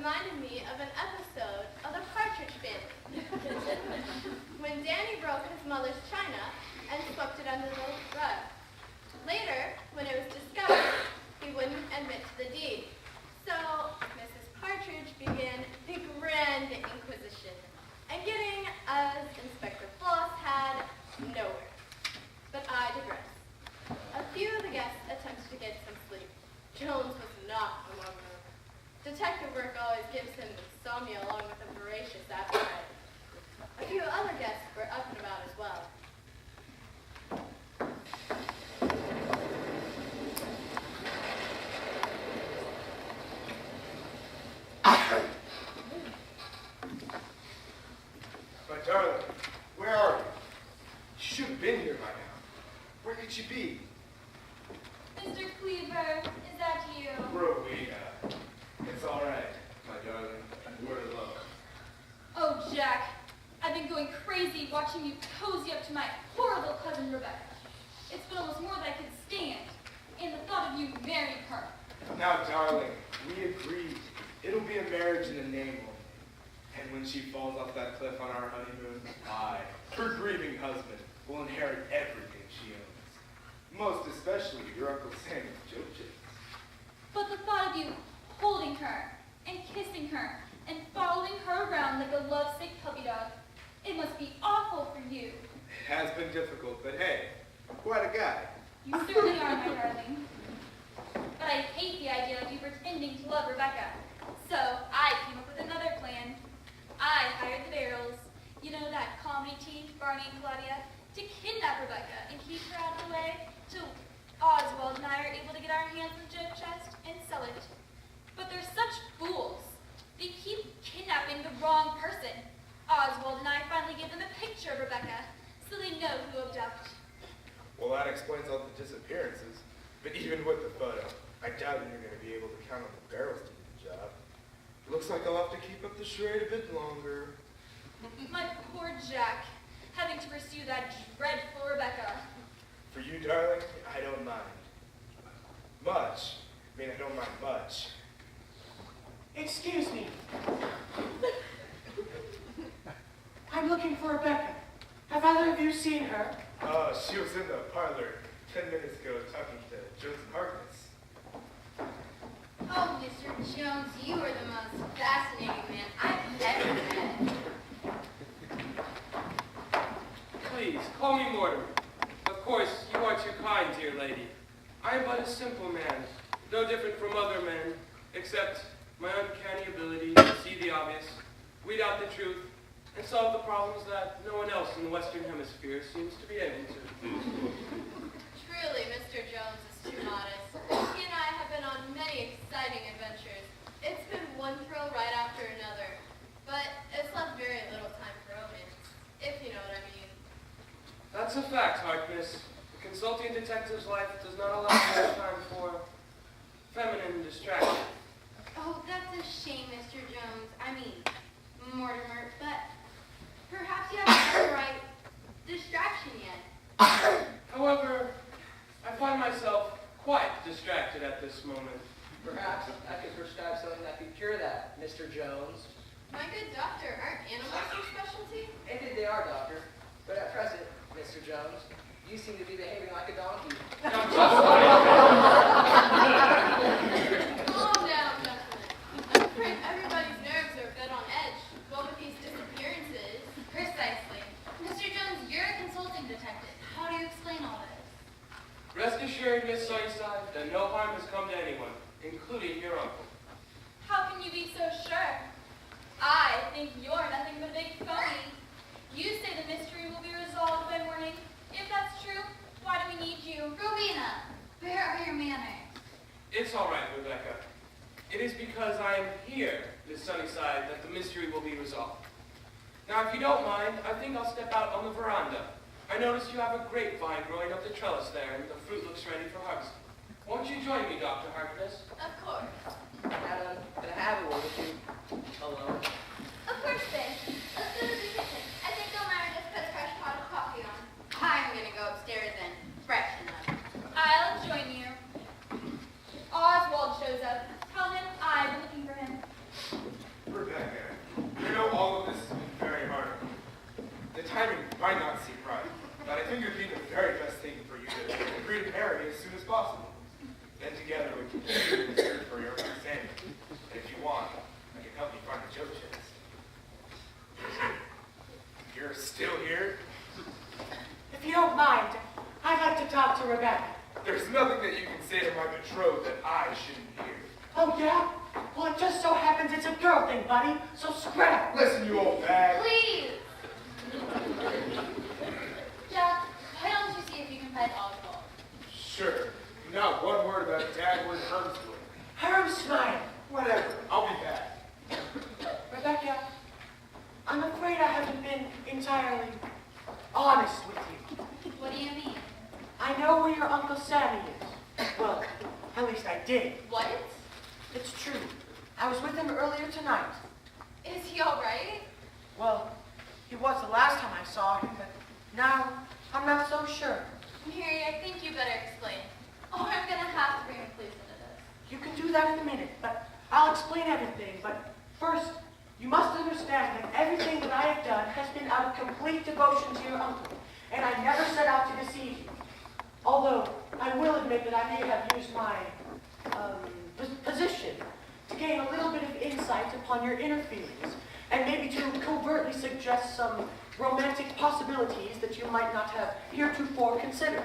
reminded me of an episode of the Partridge Family. When Danny broke his mother's china and swept it under the rug. Later, when it was discovered, he wouldn't admit to the deed. So, Mrs. Partridge began the Grand Inquisition, and getting, as Inspector Floss had, nowhere. But I digress. A few of the guests attempted to get some sleep. Jones was not among them. Detective work always gives him insomnia along with a voracious appetite. A few other guests were up and about as well. My darling, where are you? You should have been here by now. Where could you be? Mr. Cleaver, is that you? Rowena. It's all right, my darling. We're alone. Oh, Jack, I've been going crazy watching you cozy up to my horrible cousin Rebecca. It's been almost more than I could stand, and the thought of you marrying her. Now, darling, we agreed. It'll be a marriage in the name only. And when she falls off that cliff on our honeymoon, I, her grieving husband, will inherit everything she owns. Most especially your Uncle Samuel's joke chips. But the thought of you holding her, and kissing her, and following her around like a lovesick puppy dog, it must be awful for you. It has been difficult, but hey, I'm quite a guy. You certainly are, my darling. But I hate the idea of you pretending to love Rebecca. So I came up with another plan. I hired the Barrels, you know that comedy team, Barney and Claudia, to kidnap Rebecca and keep her out of the way till Oswald and I are able to get our hands on the joke chest and sell it. But they're such fools. They keep kidnapping the wrong person. Oswald and I finally give them a picture of Rebecca so they know who to abduct. Well, that explains all the disappearances. But even with the photo, I doubt you're going to be able to count on the Barrels to do the job. Looks like I'll have to keep up the charade a bit longer. My poor Jack, having to pursue that dreadful Rebecca. For you, darling, I don't mind. Much. I mean, I don't mind much. Excuse me. I'm looking for Rebecca. Have either of you seen her? She was in the parlor 10 minutes ago talking to Jones and Harkness. Oh, Mr. Jones, you are the most fascinating man I've ever met. Please, call me Mortimer. Of course, you are too kind, dear lady. I am but a simple man, no different from other men, except my uncanny ability to see the obvious, weed out the truth, and solve the problems that no one else in the Western Hemisphere seems to be able to. Truly, Mr. Jones is too modest. He and I have been on many exciting adventures. It's been one thrill right after another, but it's left very little time for romance, if you know what I mean. That's a fact, Harkness. The consulting detective's life does not allow much time for feminine distraction. Oh, that's a shame, Mr. Jones. I mean, Mortimer, but perhaps you haven't had the right distraction yet. However, I find myself quite distracted at this moment. Perhaps I could prescribe something that could cure that, Mr. Jones. My good doctor, aren't animals your specialty? Indeed they are, Doctor. But at present, Mr. Jones, you seem to be behaving like a donkey. Calm down, gentlemen. I'm afraid everybody's nerves are a bit on edge. What with these disappearances? Precisely. Mr. Jones, you're a consulting detective. How do you explain all this? Rest assured, Miss Sunnyside, that no harm has come to anyone, including your uncle. How can you be so sure? I think you're nothing but a big phony. You say the mystery will be resolved by morning. If that's true, why do we need you? Rowena, where are your manners? It's all right, Rebecca. It is because I am here, Miss Sunnyside, that the mystery will be resolved. Now, if you don't mind, I think I'll step out on the veranda. I notice you have a grapevine growing up the trellis there, and the fruit looks ready for harvest. Won't you join me, Dr. Harkness? Of course. Madam, can I have a word with you alone? Of course, then. Let's go to the kitchen. I think Elmira just put a fresh pot of coffee on. I'm gonna go upstairs and freshen up. I'll join you. If Oswald shows up, tell him I've been looking for him. Oh, yeah? Well, it just so happens it's a girl thing, buddy. So scrap. Listen, you old bag. Please! Jack, why don't you see if you can find Oswald? Sure. Not one word about Dagwood Hunswood. Hermsmeyer. Whatever. I'll be back. Rebecca, I'm afraid I haven't been entirely honest with you. What do you mean? I know where your Uncle Sammy is. Well, at least I did. What? It's true. I was with him earlier tonight. Is he all right? Well, he was the last time I saw him, but now I'm not so sure. Mary, I think you better explain. Or I'm gonna have to bring the police into this. You can do that in a minute, but I'll explain everything. But first, you must understand that everything that I have done has been out of complete devotion to your uncle, and I never set out to deceive you. Although, I will admit that I may have used my position to gain a little bit of insight upon your inner feelings, and maybe to covertly suggest some romantic possibilities that you might not have heretofore considered.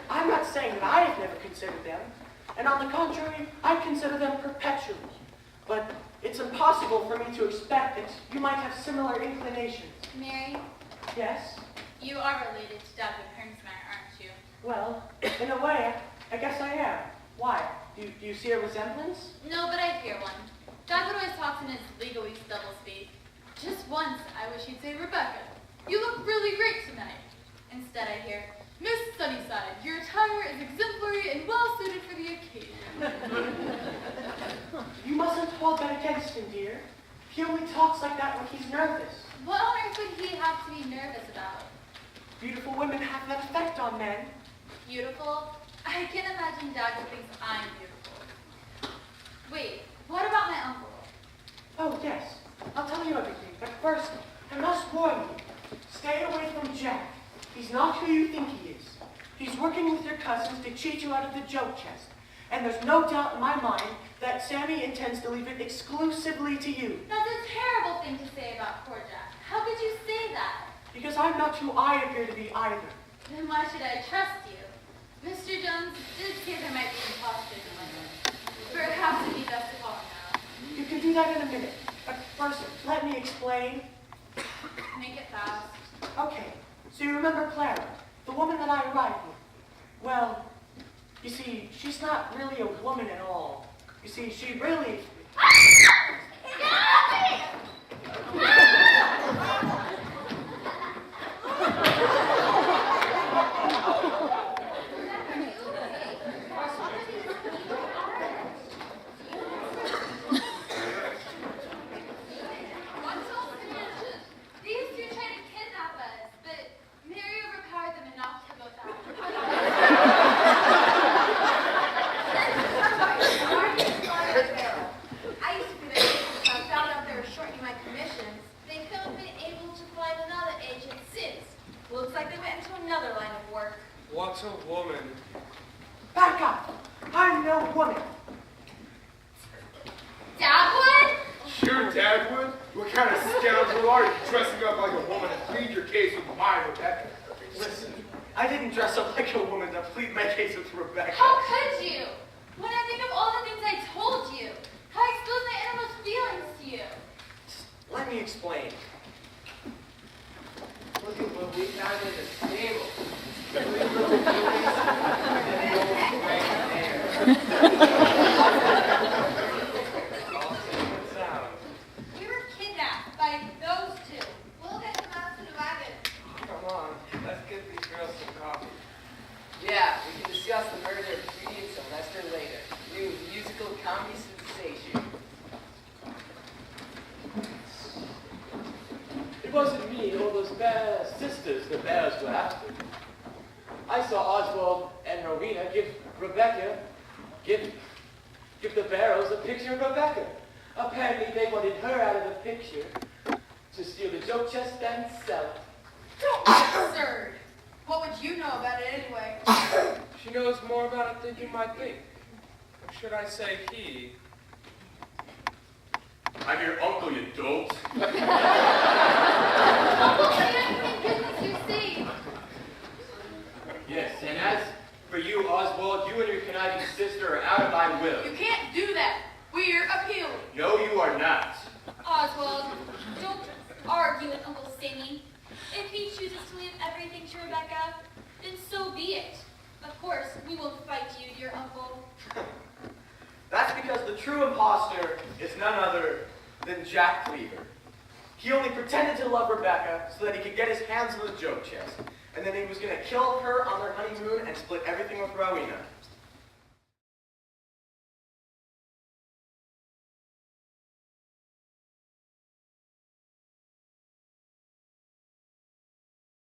I'm not saying that I have never considered them, and on the contrary, I consider them perpetually. But it's impossible for me to expect that you might have similar inclinations. Mary, Yes? you are related to Dagwood Hermsmeyer, aren't you? Well, in a way, I guess I am. Why? Do you see a resemblance? No, but I fear one. Dagwood always talks in his legalese doublespeak. Just once, I wish he'd say, Rebecca, you look really great tonight. Instead, I hear, Miss Sunnyside, your attire is exemplary and well suited for the occasion. You mustn't hold that against him, dear. He only talks like that when he's nervous. What on earth would he have to be nervous about? Beautiful women have that effect on men. Beautiful? I can imagine Dagwood thinks I'm beautiful. Wait, what about my uncle? Oh, yes. I'll tell you everything. But first, I must warn you. Stay away from Jack. He's not who you think he is. He's working with your cousins to cheat you out of the joke chest. And there's no doubt in my mind that Sammy intends to leave it exclusively to you. That's a terrible thing to say about poor Jack. How could you say that? Because I'm not who I appear to be either. Then why should I trust you? Mr. Jones did say there might be imposters in my life. Perhaps it'd be best to call him now. You can do that in a minute. But first, let me explain. Make it fast. Okay, so you remember Clara, the woman that I ride with? Well, you see, she's not really a woman at all. You see, she really... What's a woman? Back up! I'm no woman. Dagwood? Sure, Dagwood. What kind of scoundrel are you, dressing up like a woman to plead your case with my Rebecca? Listen, I didn't dress up like a woman to plead my case with Rebecca. How could you? When I think of all the things I told you, how I exposed my innermost feelings to you. Let me explain. Look at what we found in the stable. We were kidnapped by those two. We'll get them out to the wagon. Come on, let's get these girls some coffee. Yeah, we can discuss the murder of Trudy and Sylvester later. New musical comedy sensation. It wasn't me or those bad sisters the bears were after. I saw Oswald and Rowena give the Barrows a picture of Rebecca. Apparently they wanted her out of the picture to steal the joke chest and sell it. Don't be absurd. What would you know about it anyway? She knows more about it than you might think. Or should I say he? I'm your uncle, you dolt. Uncle, thank goodness you're safe. Yes, and as For you, Oswald, you and your conniving sister are out of my will. You can't do that. We're appealing. No, you are not. Oswald, don't argue with Uncle Sammy. If he chooses to leave everything to Rebecca, then so be it. Of course, we won't fight you, dear uncle. That's because the true imposter is none other than Jack Cleaver. He only pretended to love Rebecca so that he could get his hands on the joke chest. And then he was going to kill her on their honeymoon and split everything with Rowena.